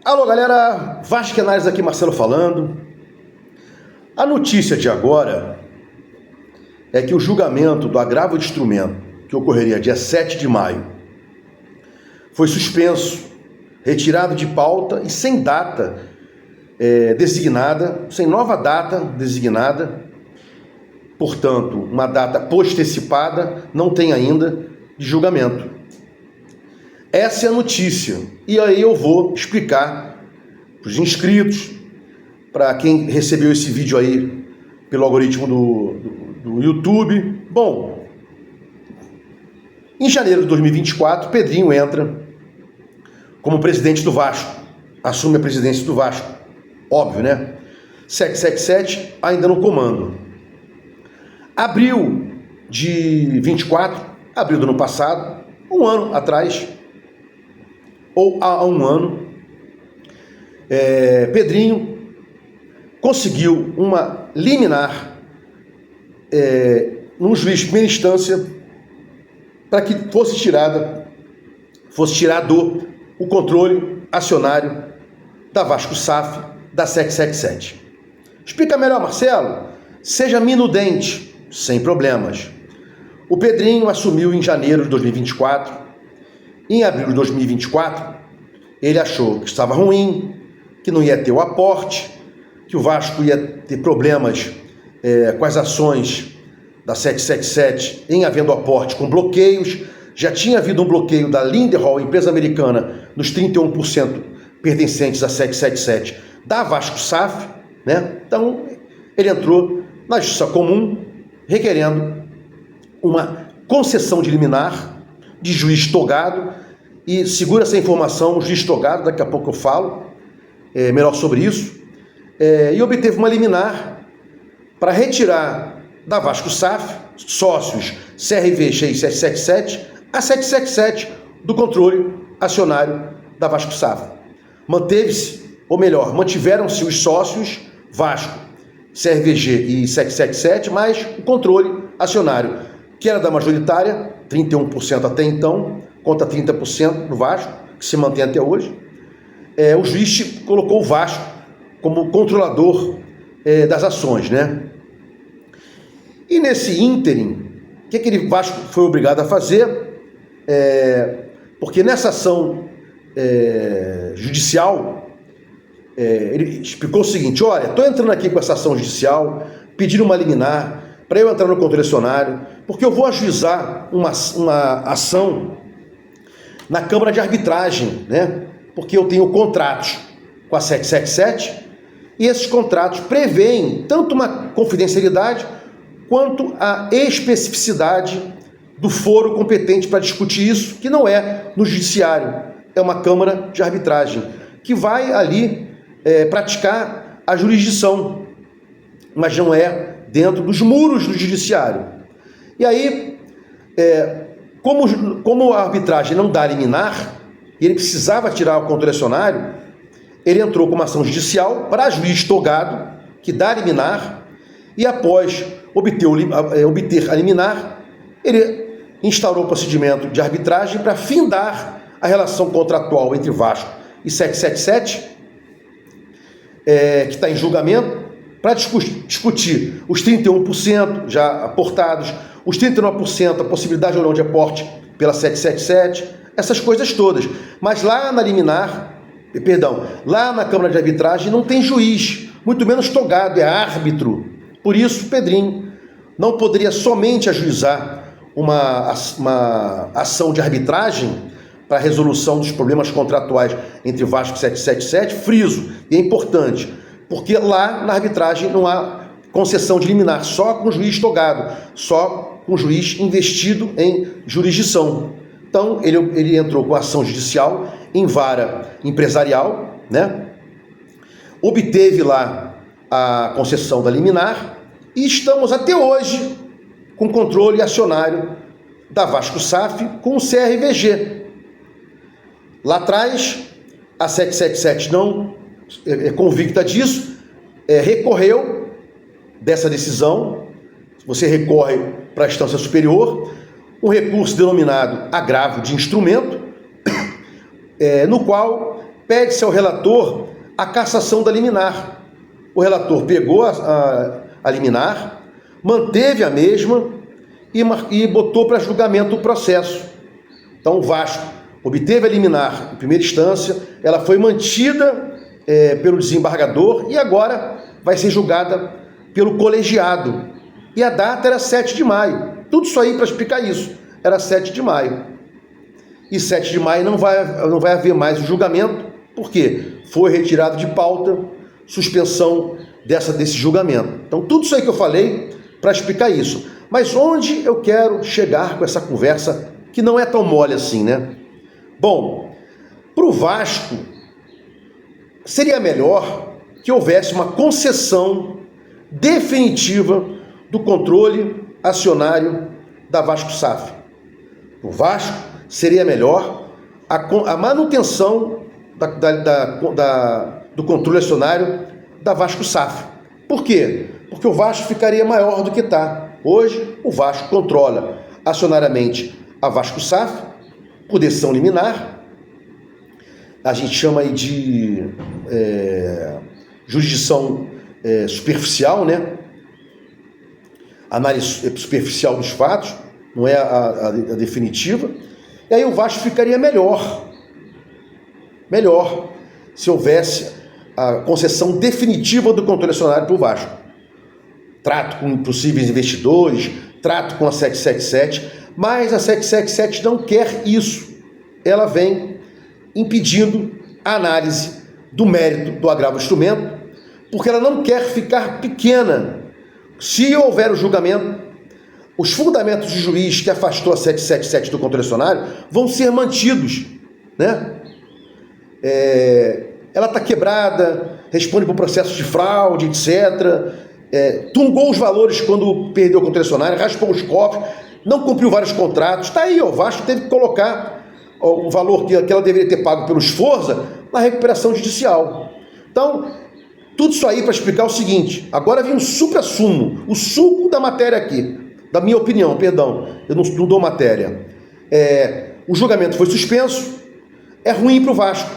Alô galera, Vasco Análise aqui, Marcelo falando. A notícia de agora é que o julgamento do agravo de instrumento, que ocorreria dia 7 de maio, foi suspenso, retirado de pauta e sem data designada, sem nova data designada, portanto, uma data postecipada, não tem ainda de julgamento. Essa é a notícia, e aí eu vou explicar para os inscritos, para quem recebeu esse vídeo aí pelo algoritmo do YouTube. Bom, em janeiro de 2024, Pedrinho entra como presidente do Vasco, assume a presidência do Vasco, óbvio, né? 777 ainda no comando. Abril de 24, abril do ano passado, um ano atrás, ou há um ano, Pedrinho conseguiu uma liminar num juiz de primeira instância para que fosse tirado o controle acionário da Vasco SAF da 777. Explica melhor, Marcelo? Seja minudente, sem problemas. O Pedrinho assumiu em janeiro de 2024. Em abril de 2024, ele achou que estava ruim, que não ia ter o aporte, que o Vasco ia ter problemas com as ações da 777 em havendo aporte com bloqueios. Já tinha havido um bloqueio da Lindenhall, empresa americana, nos 31% pertencentes à 777 da Vasco SAF, né? Então, ele entrou na Justiça Comum requerendo uma concessão de liminar de juiz togado, e segura essa informação, o juiz togado, daqui a pouco eu falo melhor sobre isso, e obteve uma liminar para retirar da Vasco SAF, sócios CRVG e 777, a 777 do controle acionário da Vasco SAF. Manteve-se, ou melhor, mantiveram-se os sócios Vasco, CRVG e 777, mas o controle acionário, que era da majoritária, 31% até então, contra 30% do Vasco, que se mantém até hoje. O juiz colocou o Vasco como controlador das ações, né? E nesse ínterim, o que aquele Vasco foi obrigado a fazer? Porque nessa ação judicial, ele explicou o seguinte: olha, estou entrando aqui com essa ação judicial, pedindo uma liminar para eu entrar no controle acionário, porque eu vou ajuizar uma ação na Câmara de Arbitragem, né? Porque eu tenho contratos com a 777 e esses contratos prevêem tanto uma confidencialidade quanto a especificidade do foro competente para discutir isso, que não é no judiciário, é uma Câmara de Arbitragem, que vai ali praticar a jurisdição, mas não é dentro dos muros do judiciário. E aí, como a arbitragem não dá liminar, e ele precisava tirar o controle acionário, ele entrou com uma ação judicial para juiz togado, que dá liminar, e após obter a liminar, ele instaurou o procedimento de arbitragem para findar a relação contratual entre Vasco e 777, que está em julgamento, para discutir os 31% já aportados, os 39%, a possibilidade ou não de aporte pela 777, essas coisas todas. Mas lá na liminar, lá na Câmara de Arbitragem não tem juiz, muito menos togado, é árbitro. Por isso, Pedrinho não poderia somente ajuizar uma ação de arbitragem para a resolução dos problemas contratuais entre Vasco e 777, friso, e é importante, porque lá na arbitragem não há concessão de liminar, só com o juiz togado, só com o juiz investido em jurisdição. Então, ele entrou com ação judicial em vara empresarial, né? Obteve lá a concessão da liminar e estamos até hoje com controle acionário da Vasco SAF com o CRVG. Lá atrás, a 777 não convicta disso, recorreu dessa decisão. Você recorre para a instância superior, um recurso denominado agravo de instrumento, no qual pede-se ao relator a cassação da liminar. O relator pegou a liminar, manteve a mesma e botou para julgamento o processo. Então o Vasco obteve a liminar em primeira instância, ela foi mantida pelo desembargador e agora vai ser julgada pelo colegiado. E a data era 7 de maio. Tudo isso aí para explicar isso. Era 7 de maio. E 7 de maio não vai haver mais o julgamento. Por quê? Foi retirado de pauta, suspensão desse julgamento. Então tudo isso aí que eu falei para explicar isso. Mas onde eu quero chegar com essa conversa que não é tão mole assim, né? Bom, para o Vasco, seria melhor que houvesse uma concessão definitiva do controle acionário da Vasco SAF. Para o Vasco, seria melhor a manutenção do controle acionário da Vasco SAF. Por quê? Porque o Vasco ficaria maior do que está. Hoje, o Vasco controla acionariamente a Vasco SAF, por decisão liminar. A gente chama aí de jurisdição superficial, né? Análise superficial dos fatos, não é a definitiva. E aí o Vasco ficaria melhor se houvesse a concessão definitiva do controle acionário para o Vasco. Trato com possíveis investidores, trato com a 777, mas a 777 não quer isso. Ela vem impedindo a análise do mérito do agravo do instrumento, porque ela não quer ficar pequena. Se houver o julgamento, os fundamentos de juiz que afastou a 777 do controle acionário vão ser mantidos, né? Ela está quebrada, responde por processo de fraude, etc. Tungou os valores quando perdeu o controle acionário, raspou os cofres, não cumpriu vários contratos. Está aí, o Vasco teve que colocar o valor que ela deveria ter pago pelos Forza na recuperação judicial. Então, tudo isso aí para explicar o seguinte. Agora vem um supra-sumo, o suco da matéria aqui, da minha opinião, perdão, eu não dou matéria. O julgamento foi suspenso, é ruim para o Vasco,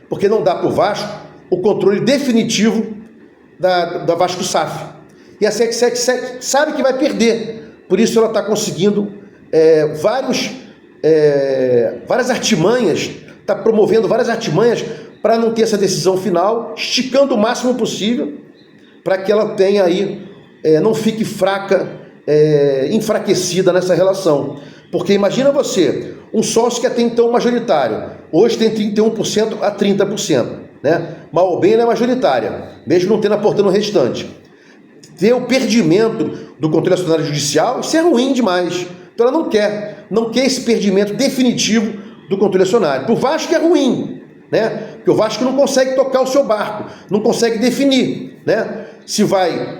porque não dá para o Vasco o controle definitivo da Vasco SAF. E a 777 sabe que vai perder, por isso ela está conseguindo várias artimanhas, está promovendo várias artimanhas para não ter essa decisão final, esticando o máximo possível, para que ela tenha aí, não fique fraca, enfraquecida nessa relação. Porque imagina você, um sócio que até então majoritário, hoje tem 31% a 30%, né? Mal ou bem ela é majoritária, mesmo não tendo aportando o restante. Ter o perdimento do controle acionário judicial, isso é ruim demais. Então ela não quer esse perdimento definitivo do controle acionário. Para o Vasco é ruim, né? Porque o Vasco não consegue tocar o seu barco, não consegue definir, né? Se vai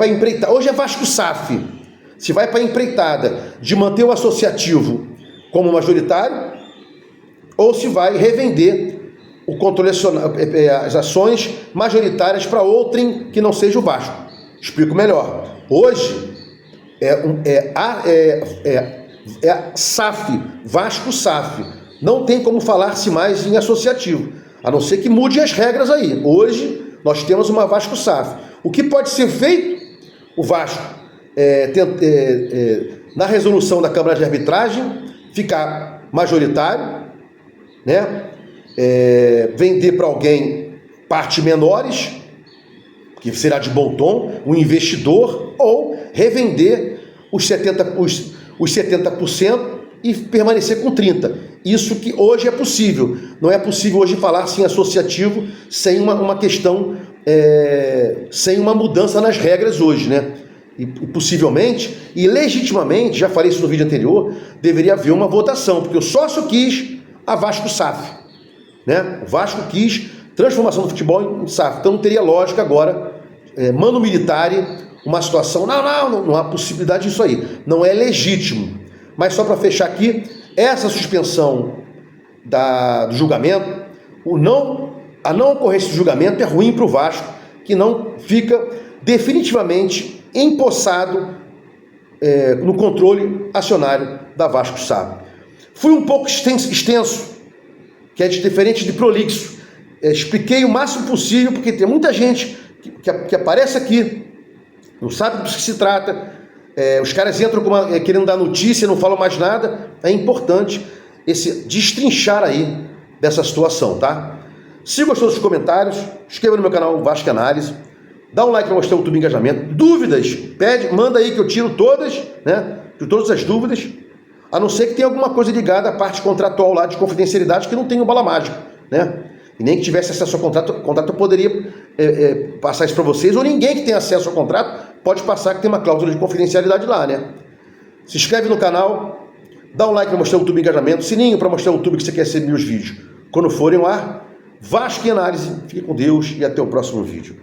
empreitar. Hoje é Vasco SAF. Se vai para a empreitada de manter o associativo como majoritário, ou se vai revender o controle acionário, as ações majoritárias para outrem que não seja o Vasco. Explico melhor. Hoje a SAF, Vasco SAF. Não tem como falar-se mais em associativo, a não ser que mude as regras aí. Hoje nós temos uma Vasco SAF. O que pode ser feito? O Vasco na resolução da Câmara de Arbitragem ficar majoritário, né? Vender para alguém partes menores, que será de bom tom, um investidor, ou revender os 70% e permanecer com 30%. Isso que hoje é possível. Não é possível hoje falar-se em associativo sem uma questão, sem uma mudança nas regras hoje, né? E possivelmente, e legitimamente, já falei isso no vídeo anterior, deveria haver uma votação, porque o sócio quis a Vasco SAF, né? O Vasco quis transformação do futebol em SAF, então não teria lógica agora, mano militar, uma situação, não há possibilidade disso aí, não é legítimo. Mas só para fechar aqui, essa suspensão do julgamento, a não ocorrência do julgamento é ruim para o Vasco, que não fica definitivamente empossado no controle acionário da Vasco SAF. Fui um pouco extenso que é diferente de prolixo. Expliquei o máximo possível, porque tem muita gente que aparece aqui, não sabe do que se trata, os caras entram querendo dar notícia, não falam mais nada. É importante esse destrinchar aí dessa situação, tá? Se gostou dos comentários, inscreva no meu canal Vasco Análise, dá um like para mostrar o YouTube Engajamento. Dúvidas, manda aí que eu tiro todas, né? De todas as dúvidas, a não ser que tenha alguma coisa ligada à parte contratual lá de confidencialidade que não tem bala mágica, né? E nem que tivesse acesso ao contrato eu poderia passar isso para vocês, ou ninguém que tenha acesso ao contrato pode passar que tem uma cláusula de confidencialidade lá, né? Se inscreve no canal, dá um like para mostrar o YouTube Engajamento, sininho para mostrar o YouTube que você quer receber meus vídeos quando forem ao ar. Vasco Análise, fique com Deus e até o próximo vídeo.